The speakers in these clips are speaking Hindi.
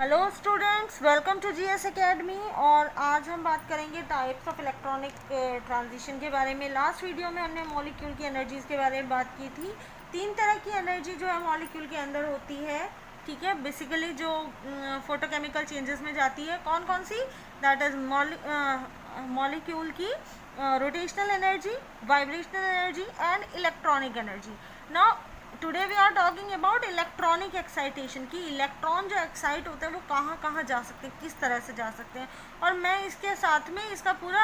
Hello students, welcome to GS academy. और आज हम बात करेंगे टाइप्स ऑफ इलेक्ट्रॉनिक ट्रांजिशन के बारे में। लास्ट वीडियो में हमने मॉलिक्यूल की एनर्जीज़ के बारे में बात की थी। 3 तरह की एनर्जी जो है मॉलिक्यूल के अंदर होती है, ठीक है। बेसिकली जो फोटोकेमिकल चेंजेस में जाती है, कौन कौन सी? दैट इज मॉलिक्यूल की rotational energy, vibrational energy and electronic energy. Now today we are talking about electronic excitation की इलेक्ट्रॉन जो एक्साइट होते हैं वो कहाँ कहाँ जा सकते हैं, किस तरह से जा सकते हैं। और मैं इसके साथ में इसका पूरा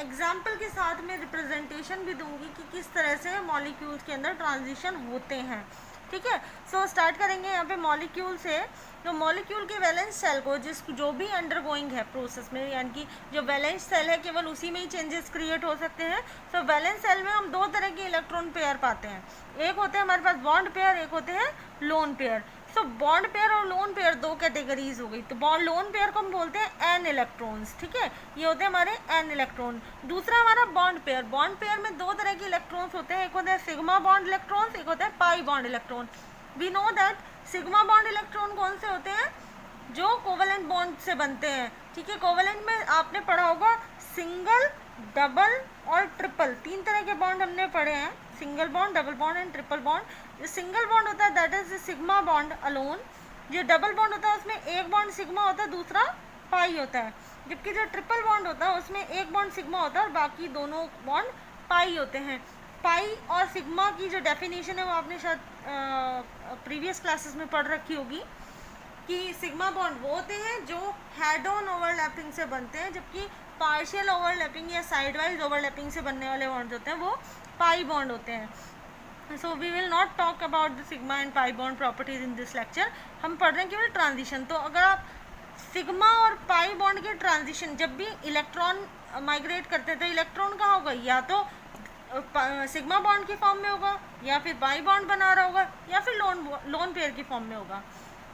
एग्जाम्पल के साथ में रिप्रेजेंटेशन भी दूंगी कि किस तरह से मॉलिक्यूल्स के अंदर ट्रांजिशन होते हैं, ठीक है। सो स्टार्ट करेंगे यहाँ पे मॉलिक्यूल से। तो मॉलिक्यूल के वैलेंस सेल को जो भी अंडरगोइंग है प्रोसेस में, यानी कि जो वैलेंस सेल है केवल उसी में ही चेंजेस क्रिएट हो सकते हैं। सो वैलेंस सेल में हम 2 तरह के इलेक्ट्रॉन पेयर पाते हैं। एक होते हैं हमारे पास बॉन्ड पेयर, एक होते हैं lone pair. So bond pair और लोन पेयर 2 कैटेगरीज हो गई। तो बॉन्ड लोन पेयर को हम बोलते हैं एन इलेक्ट्रॉन्स, ठीक है। ये होते हैं हमारे एन इलेक्ट्रॉन। दूसरा हमारा बॉन्ड पेयर। बॉन्ड पेयर में 2 तरह के इलेक्ट्रॉन्स होते हैं, एक होते हैं सिग्मा बॉन्ड इलेक्ट्रॉन्स, एक होते हैं pi bond electron. We know that sigma bond electron कौन से होते हैं? जो कोवेलेंट बॉन्ड से बनते हैं, ठीक है। कोवेलेंट में आपने पढ़ा होगा सिंगल, डबल और ट्रिपल, 3 तरह के बॉन्ड हमने पढ़े हैं, single bond, double bond and triple bond. जो सिंगल बॉन्ड होता है that is sigma bond alone. जो डबल बॉन्ड होता है उसमें एक बॉन्ड सिग्मा होता है, दूसरा पाई होता है। जबकि जो ट्रिपल बॉन्ड होता है उसमें एक बॉन्ड सिग्मा होता है और बाकी दोनों बॉन्ड पाई होते हैं। पाई और सिग्मा की जो डेफिनेशन है वो आपने शायद प्रीवियस क्लासेस में पढ़ रखी होगी कि सिग्मा बॉन्ड वो होते हैं जो हेड ऑन ओवरलैपिंग से बनते हैं, जबकि पार्शियल ओवरलैपिंग या साइड वाइज ओवरलैपिंग से बनने वाले बॉन्ड होते हैं वो पाई बॉन्ड होते हैं। So we will not talk about the sigma and pi bond properties in this lecture. हम पढ़ रहे हैं केवल ट्रांजिशन। तो अगर आप सिग्मा और पाई बॉन्ड के ट्रांजिशन, जब भी इलेक्ट्रॉन माइग्रेट करते हैं तो इलेक्ट्रॉन कहाँ होगा? या तो सिग्मा बॉन्ड की फॉर्म में होगा, या फिर पाई बॉन्ड बना रहा होगा, या फिर लोन पेयर की फॉर्म में होगा।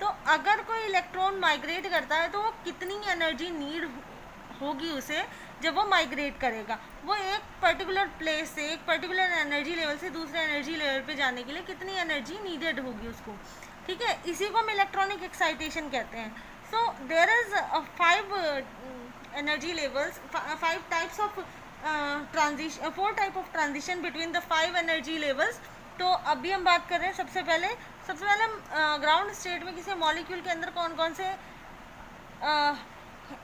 तो अगर कोई इलेक्ट्रॉन माइग्रेट करता है तो वो कितनी एनर्जी नीड होगी उसे जब वो माइग्रेट करेगा? वो एक पर्टिकुलर प्लेस से, एक पर्टिकुलर एनर्जी लेवल से दूसरे एनर्जी लेवल पे जाने के लिए कितनी एनर्जी नीडेड होगी उसको, ठीक है। इसी को हम इलेक्ट्रॉनिक एक्साइटेशन कहते हैं। So there is 5 energy levels, 5 types of transition, 4 type of transition between the 5 energy levels. तो अभी हम बात कर रहे हैं सबसे पहले हम ग्राउंड स्टेट में किसी मॉलिक्यूल के अंदर कौन कौन से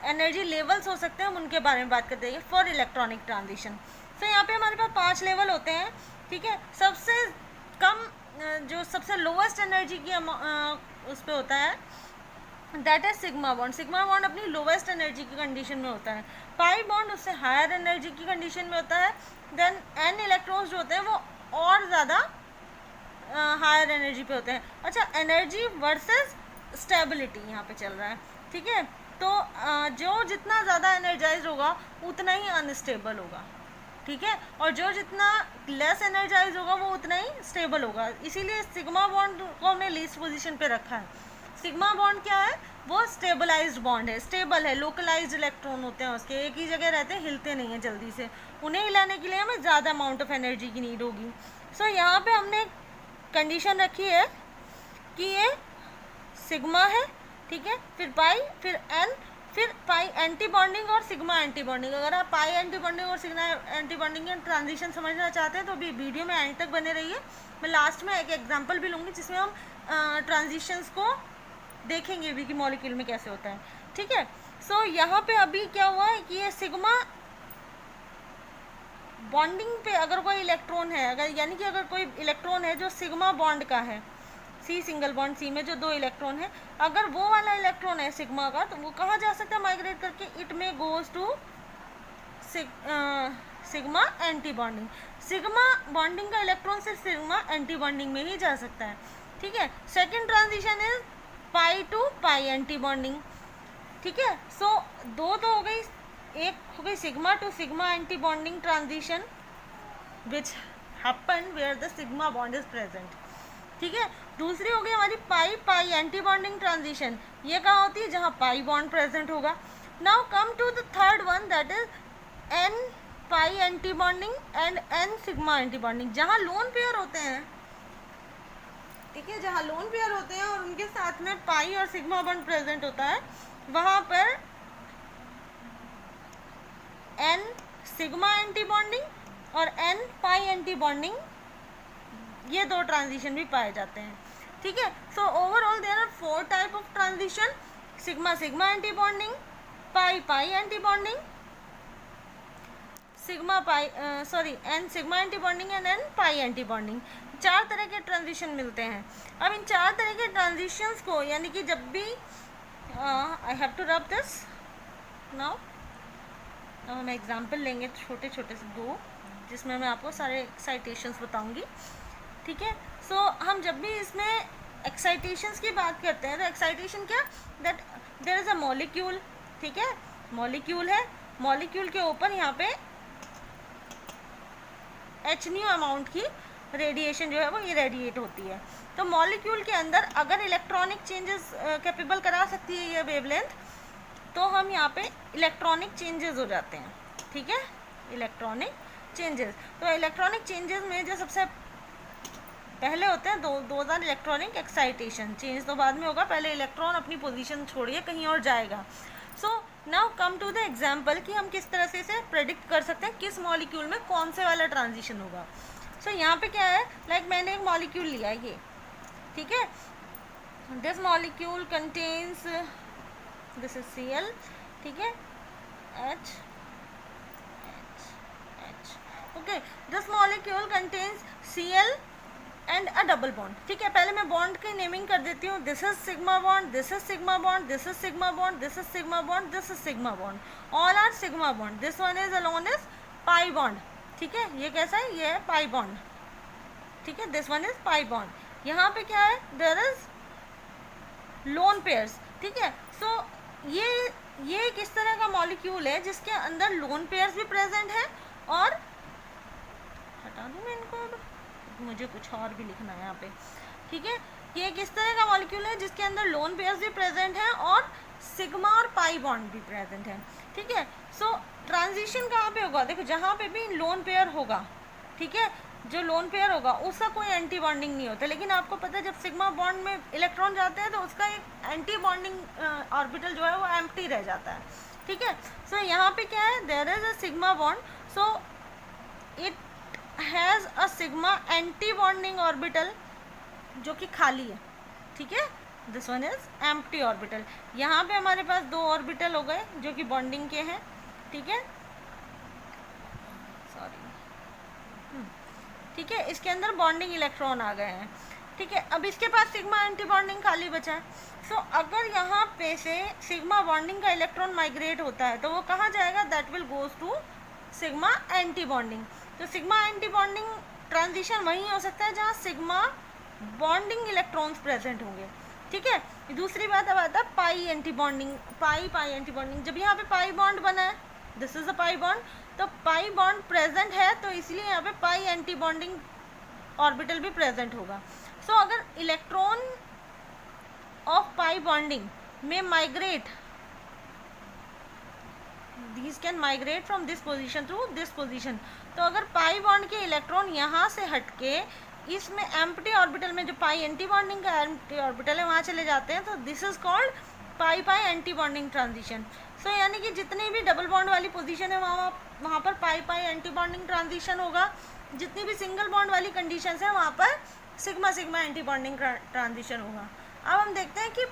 एनर्जी लेवल्स हो सकते हैं, हम उनके बारे में बात करते हैं फॉर इलेक्ट्रॉनिक ट्रांजिशन। तो यहाँ पे हमारे पास 5 लेवल होते हैं, ठीक है। सबसे कम जो सबसे लोवेस्ट एनर्जी की उस पर होता है that is sigma bond. Sigma bond अपनी लोवेस्ट एनर्जी की कंडीशन में होता है। पाई बॉन्ड उससे हायर एनर्जी की कंडीशन में होता है। देन एन इलेक्ट्रॉन्स जो होते हैं वो और ज़्यादा हायर एनर्जी पे होते हैं। अच्छा, एनर्जी वर्सेस स्टेबिलिटी यहाँ पे चल रहा है, ठीक है। तो जो जितना ज़्यादा एनर्जाइज होगा उतना ही अनस्टेबल होगा, ठीक है। और जो जितना लेस एनर्जाइज होगा वो उतना ही स्टेबल होगा। इसीलिए सिग्मा बॉन्ड को हमने लीस्ट पोजीशन पे रखा है। सिग्मा बॉन्ड क्या है? वो स्टेबलाइज्ड बॉन्ड है, स्टेबल है, लोकलाइज्ड इलेक्ट्रॉन होते हैं उसके, एक ही जगह रहते हैं, हिलते नहीं हैं जल्दी से। उन्हें हिलाने के लिए हमें ज़्यादा अमाउंट ऑफ एनर्जी की नीड होगी। सो यहाँ पे हमने कंडीशन रखी है कि ये सिग्मा है, ठीक है, फिर पाई, फिर एन, फिर पाई एंटी बॉन्डिंग और सिग्मा एंटी बॉन्डिंग। अगर आप पाई एंटी बॉन्डिंग और सिग्मा एंटी बॉन्डिंग के ट्रांजिशन समझना चाहते हैं तो अभी वीडियो में एंड तक बने रहिए। मैं लास्ट में एक एग्जांपल भी लूँगी जिसमें हम ट्रांजिशंस को देखेंगे भी कि मॉलिक्यूल में कैसे होता है, ठीक है। सो यहाँ पे अभी क्या हुआ है कि ये सिग्मा बॉन्डिंग पे अगर कोई इलेक्ट्रॉन है, अगर यानी कि अगर कोई इलेक्ट्रॉन है जो सिग्मा बॉन्ड का है, सी सिंगल बॉन्ड सी में जो 2 इलेक्ट्रॉन है, अगर वो वाला इलेक्ट्रॉन है सिग्मा का तो वो कहाँ जा सकता है माइग्रेट करके? इट में goes to sigma anti bonding. Sigma bonding का इलेक्ट्रॉन सिर्फ सिग्मा एंटी बॉन्डिंग में ही जा सकता है, ठीक है। Second transition is pi to pi anti bonding, ठीक है। सो 2 तो हो गई, एक हो गई sigma to sigma anti bonding transition which happen where the sigma bond is present, ठीक है। दूसरी हो गई हमारी pi pi anti bonding transition. ये कहाँ होती है? जहाँ पाई बॉन्ड प्रेजेंट होगा। Now come to the third one that is n pi anti bonding and n sigma anti bonding. जहाँ लोन पेयर होते हैं ठीक है, जहाँ लोन पेयर होते हैं और उनके साथ में पाई और सिग्मा बॉन्ड प्रेजेंट होता है, वहाँ पर एन सिग्मा एंटी बॉन्डिंग और एन पाई एंटी बॉन्डिंग, ये दो ट्रांजिशन भी पाए जाते हैं। ठीक है, so overall there are 4 type of transition, sigma sigma anti bonding, pi pi anti bonding, sigma pi n sigma anti bonding and n pi anti bonding. 4 तरह के ट्रांजिशन मिलते हैं। अब इन 4 तरह के ट्रांजिशंस को, यानी कि जब भी I have to rub this now, अब हम एग्जाम्पल लेंगे छोटे छोटे से 2, जिसमें मैं आपको सारे एक्साइटेशंस बताऊंगी। ठीक है, सो हम जब भी इसमें एक्साइटेशंस की बात करते हैं तो एक्साइटेशन क्या, that there is a molecule. ठीक है, मॉलिक्यूल है, मॉलिक्यूल के ऊपर यहाँ पे h न्यू अमाउंट की रेडिएशन जो है वो इरेडिएट होती है। तो मॉलिक्यूल के अंदर अगर इलेक्ट्रॉनिक चेंजेस कैपेबल करा सकती है ये वेवलेंथ, तो हम यहाँ पे इलेक्ट्रॉनिक चेंजेस हो जाते हैं। ठीक है, इलेक्ट्रॉनिक चेंजेस, तो इलेक्ट्रॉनिक चेंजेस में जो सबसे पहले होते हैं दो आर इलेक्ट्रॉनिक एक्साइटेशन। चेंज तो बाद में होगा, पहले इलेक्ट्रॉन अपनी पोजीशन छोड़िए कहीं और जाएगा। So now come to the example कि हम किस तरह से इसे प्रेडिक्ट कर सकते हैं किस मॉलिक्यूल में कौन से वाला ट्रांजिशन होगा। सो यहाँ पे क्या है, लाइक मैंने एक मॉलिक्यूल लिया ये, ठीक है, this molecule contains, this is Cl, ठीक है, H, okay, this molecule contains Cl and a double bond. ठीक है, पहले मैं बॉन्ड की नेमिंग कर देती हूँ, this is sigma bond, this is sigma bond, this is sigma bond, this is sigma bond, this is sigma bond, all are sigma bond, this one is alone is pi bond. ठीक है, ये कैसा है, ये है पाई बॉन्ड। ठीक है, this one is pi bond. यहाँ पे क्या है, देयर इज लोन पेयर्स। ठीक है, सो ये किस तरह का मॉलिक्यूल है जिसके अंदर लोन पेयर्स भी प्रेजेंट है, और हटा दूँ मैं इनको, मुझे कुछ और भी लिखना है यहाँ पे। ठीक है, ये किस तरह का मॉलिक्यूल है जिसके अंदर लोन पेयर्स भी प्रेजेंट है और सिग्मा और पाई बॉन्ड भी प्रेजेंट है। ठीक है, सो ट्रांजिशन कहाँ पे होगा, देखो जहाँ पे भी लोन पेयर होगा, ठीक है, जो लोन पेयर होगा उसका कोई एंटी बॉन्डिंग नहीं होता, लेकिन आपको पता है जब सिग्मा बॉन्ड में इलेक्ट्रॉन जाते हैं तो उसका एक एंटी बॉन्डिंग ऑर्बिटल जो है वो एम्प्टी रह जाता है। ठीक है, सो यहाँ पे क्या है, there is a sigma bond, so it has a sigma anti bonding orbital जो कि खाली है। ठीक है, this one is empty orbital. यहाँ पे हमारे पास 2 ऑर्बिटल हो गए जो कि बॉन्डिंग के हैं। ठीक है, सॉरी, ठीक है, इसके अंदर बॉन्डिंग इलेक्ट्रॉन आ गए हैं। ठीक है, अब इसके पास सिग्मा एंटी बॉन्डिंग खाली बचा है। सो अगर यहाँ पे से सिग्मा बॉन्डिंग का इलेक्ट्रॉन माइग्रेट होता है तो वो कहाँ जाएगा, that will goes to sigma anti bonding. तो सिग्मा एंटी बॉन्डिंग ट्रांजिशन वहीं हो सकता है जहाँ सिग्मा बॉन्डिंग इलेक्ट्रॉन्स प्रेजेंट होंगे। ठीक है, दूसरी बात अब आता है पाई anti bonding, pi pi anti bonding. जब यहाँ पे पाई बॉन्ड बना है, this is a pi bond, तो पाई बॉन्ड प्रेजेंट है तो इसलिए यहाँ पे पाई एंटी बॉन्डिंग ऑर्बिटल भी प्रेजेंट होगा। सो अगर इलेक्ट्रॉन ऑफ पाई बॉन्डिंग में migrate, these can migrate from this position to this position, तो अगर पाई बॉन्ड के इलेक्ट्रॉन यहाँ से हटके इसमें एम्प्टी ऑर्बिटल में जो पाई एंटी बॉन्डिंग का एम्प्टी ऑर्बिटल है वहाँ चले जाते हैं, तो this is called pi pi anti bonding transition. So यानी कि जितनी भी डबल बॉन्ड वाली पोजीशन है वहाँ पर पाई पाई एंटी बॉन्डिंग ट्रांजिशन होगा, जितनी भी सिंगल बॉन्ड वाली कंडीशंस है वहाँ पर sigma sigma anti bonding transition होगा। अब हम देखते हैं कि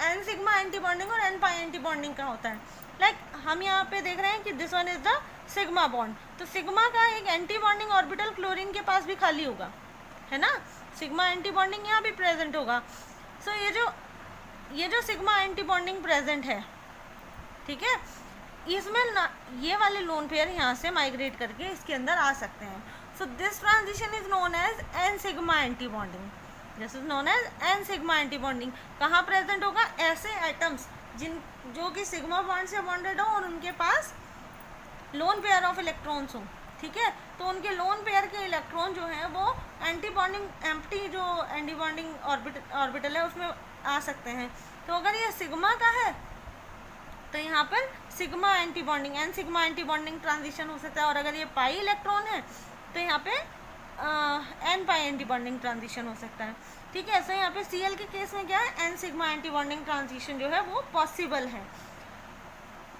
एन सिग्मा एंटी बॉन्डिंग और एन पाई एंटी बॉन्डिंग का होता है। लाइक हम यहाँ पे देख रहे हैं कि this one is the sigma bond, तो सिग्मा का एक एंटी बॉन्डिंग ऑर्बिटल क्लोरीन के पास भी खाली होगा, है ना, सिग्मा एंटी बॉन्डिंग यहाँ भी प्रेजेंट होगा। सो ये जो सिग्मा एंटी बॉन्डिंग प्रेजेंट है, ठीक है, इसमें ना ये वाले लोन पेयर यहाँ से माइग्रेट करके इसके अंदर आ सकते हैं। So this transition is known as n sigma anti bonding, this is known as n sigma anti bonding. कहाँ प्रेजेंट होगा, ऐसे एटम्स जो कि सिग्मा बॉन्ड से बॉन्डेड हो और उनके पास लोन पेयर ऑफ इलेक्ट्रॉन्स हो। ठीक है, तो उनके लोन पेयर के इलेक्ट्रॉन जो हैं वो एंटी बॉन्डिंग एम्प्टी जो एंटी बॉन्डिंग ऑर्बिटल है उसमें आ सकते हैं। तो अगर ये सिग्मा का है तो यहाँ पर sigma anti bonding, n sigma anti bonding transition हो सकता है, और अगर ये पाई इलेक्ट्रॉन है तो यहाँ पे N pi anti bonding transition हो सकता है। ठीक है। सो यहाँ पे Cl के केस में क्या है, n sigma anti bonding transition जो है वो पॉसिबल है।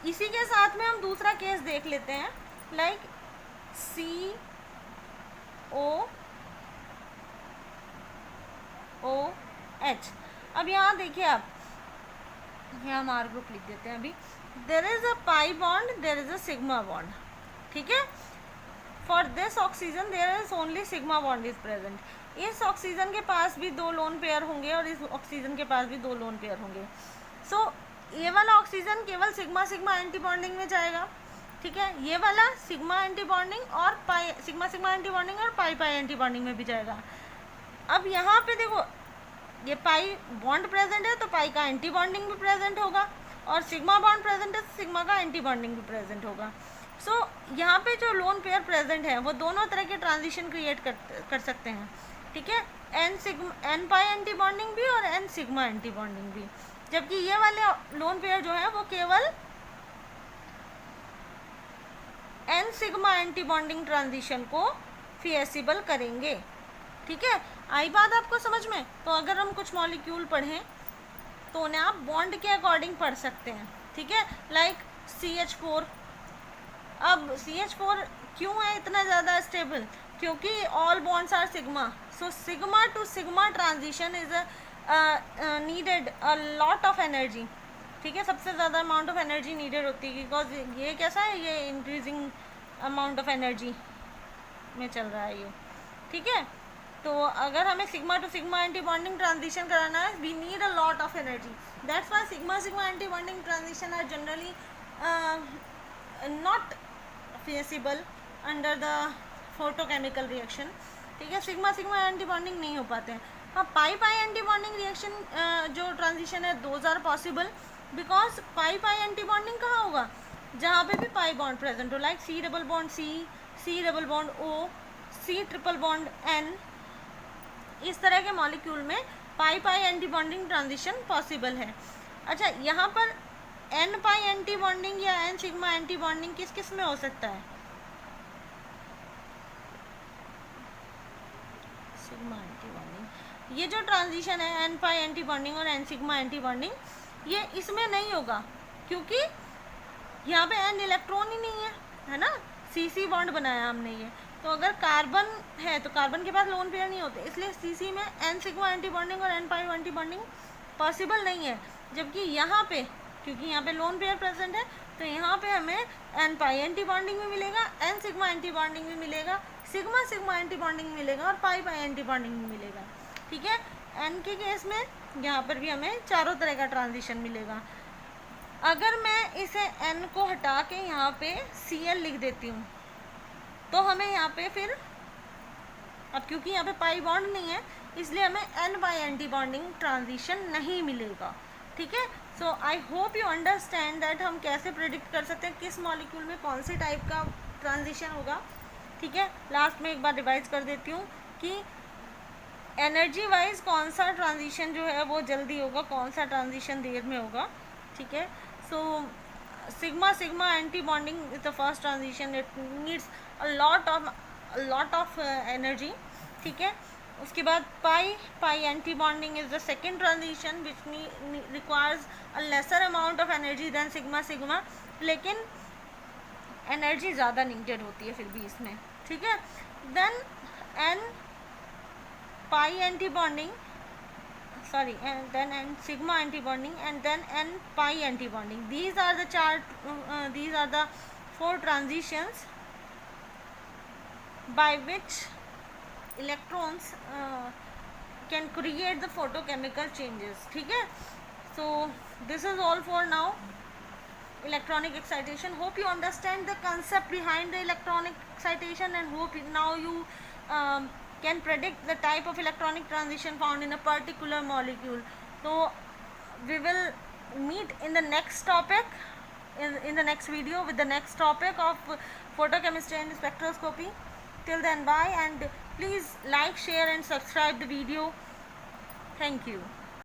इसी के साथ में हम दूसरा केस देख लेते हैं, लाइक COOH। अब यहाँ देखिए आप, यहाँ हम R ग्रुप लिख देते हैं अभी। There is a pi bond, there is a sigma bond, ठीक है। For this oxygen there is only sigma bond is present. इस ऑक्सीजन के पास भी 2 लोन पेयर होंगे और इस ऑक्सीजन के पास भी 2 लोन पेयर होंगे। सो ये वाला ऑक्सीजन केवल सिग्मा सिग्मा एंटी बॉन्डिंग में जाएगा, ठीक है। ये वाला सिग्मा एंटी बॉन्डिंग और पाई, सिग्मा सिग्मा एंटी बॉन्डिंग और पाई पाई एंटी बॉन्डिंग में भी जाएगा। अब यहाँ पे देखो, ये पाई बॉन्ड प्रेजेंट है तो पाई का एंटी बॉन्डिंग भी प्रेजेंट होगा, और सिग्मा बॉन्ड प्रेजेंट है तो सिग्मा का एंटी बॉन्डिंग भी प्रेजेंट होगा। सो यहाँ पे जो लोन पेयर प्रेजेंट है वो दोनों तरह के ट्रांजिशन क्रिएट कर सकते हैं, ठीक है। एन पाई एंटी बॉन्डिंग भी और एन सिग्मा एंटी बॉन्डिंग भी। जबकि ये वाले लोन पेयर जो है वो केवल n sigma anti bonding transition को फिएसिबल करेंगे, ठीक है। आई बात आपको समझ में? तो अगर हम कुछ मॉलिक्यूल पढ़ें तो उन्हें आप बॉन्ड के अकॉर्डिंग पढ़ सकते हैं, ठीक है। Like CH4। अब CH4 क्यों है इतना ज़्यादा स्टेबल? क्योंकि all bonds are sigma. So sigma to sigma transition is needed a lot of energy, ठीक है। सबसे ज़्यादा अमाउंट ऑफ एनर्जी नीडेड होती है, बिकॉज ये कैसा है, ये इंक्रीजिंग अमाउंट ऑफ एनर्जी में चल रहा है ये, ठीक है। तो अगर हमें sigma to sigma anti bonding transition कराना है, we need a lot of energy. That's why sigma sigma anti bonding transition are generally not feasible under the photochemical reaction, ठीक है। सिग्मा सिग्मा एंटी बॉन्डिंग नहीं हो पाते हैं। हाँ, pi pi anti bonding reaction जो ट्रांजिशन है, those are possible, because pi pi anti bonding कहाँ होगा? जहाँ पे भी पाई बॉन्ड प्रेजेंट हो, like C double bond C, C double bond O, C triple bond N। इस तरह के मॉलिक्यूल में pi pi anti bonding transition possible है। अच्छा, यहाँ पर N पाई एंटी बॉन्डिंग या N सिग्मा एंटी बॉन्डिंग किस किस में हो सकता है? सिग्मा एंटी बॉन्डिंग, ये जो ट्रांजिशन है N पाई एंटी बॉन्डिंग और N सिग्मा एंटी बॉन्डिंग, ये इसमें नहीं होगा, क्योंकि यहाँ पे N इलेक्ट्रॉन ही नहीं है ना। CC बॉन्ड बनाया हमने ये, तो अगर कार्बन है तो कार्बन के पास लोन पेयर नहीं होते, इसलिए CC में N सिग्मा एंटी बॉन्डिंग और N pi anti bonding possible नहीं है। जबकि यहाँ पे, क्योंकि यहाँ पे लोन पेयर प्रेजेंट है, तो यहाँ पे हमें N पाई एंटी बॉन्डिंग भी मिलेगा, N सिग्मा एंटी बॉन्डिंग भी मिलेगा, सिग्मा सिग्मा एंटी बॉन्डिंग मिलेगा और पाई पाई एंटी बॉन्डिंग भी मिलेगा, ठीक है। N के केस में यहाँ पर भी हमें चारों तरह का ट्रांजिशन मिलेगा। अगर मैं इसे N को हटा के यहाँ पे Cl लिख देती हूँ, तो हमें यहाँ पे फिर, अब क्योंकि यहाँ पे पाई बॉन्ड नहीं है, इसलिए हमें N pi anti bonding transition नहीं मिलेगा, ठीक है। So I hope you understand that हम कैसे प्रेडिक्ट कर सकते हैं किस मॉलिक्यूल में कौन से टाइप का ट्रांजिशन होगा, ठीक है। लास्ट में एक बार रिवाइज कर देती हूँ कि एनर्जी वाइज कौन सा ट्रांजिशन जो है वो जल्दी होगा, कौन सा ट्रांजिशन देर में होगा, ठीक है। So sigma sigma anti bonding is the first transition, it needs a lot of energy, ठीक है। उसके बाद pi pi anti bonding is the second transition which requires a lesser amount of energy than sigma sigma, लेकिन एनर्जी ज़्यादा नीडेड होती है फिर भी इसमें, ठीक है। Then N pi anti bonding, sorry, and then N sigma anti bonding, and then N pi anti bonding. These are the 4 transitions by which electrons can create the photochemical changes, ठीक है। So this is all for now, electronic excitation. Hope you understand the concept behind the electronic excitation, and hope now you can predict the type of electronic transition found in a particular molecule. So we will meet in the next topic, in the next video with the next topic of photochemistry and spectroscopy. Till then, bye, and please like, share and subscribe the video. Thank you.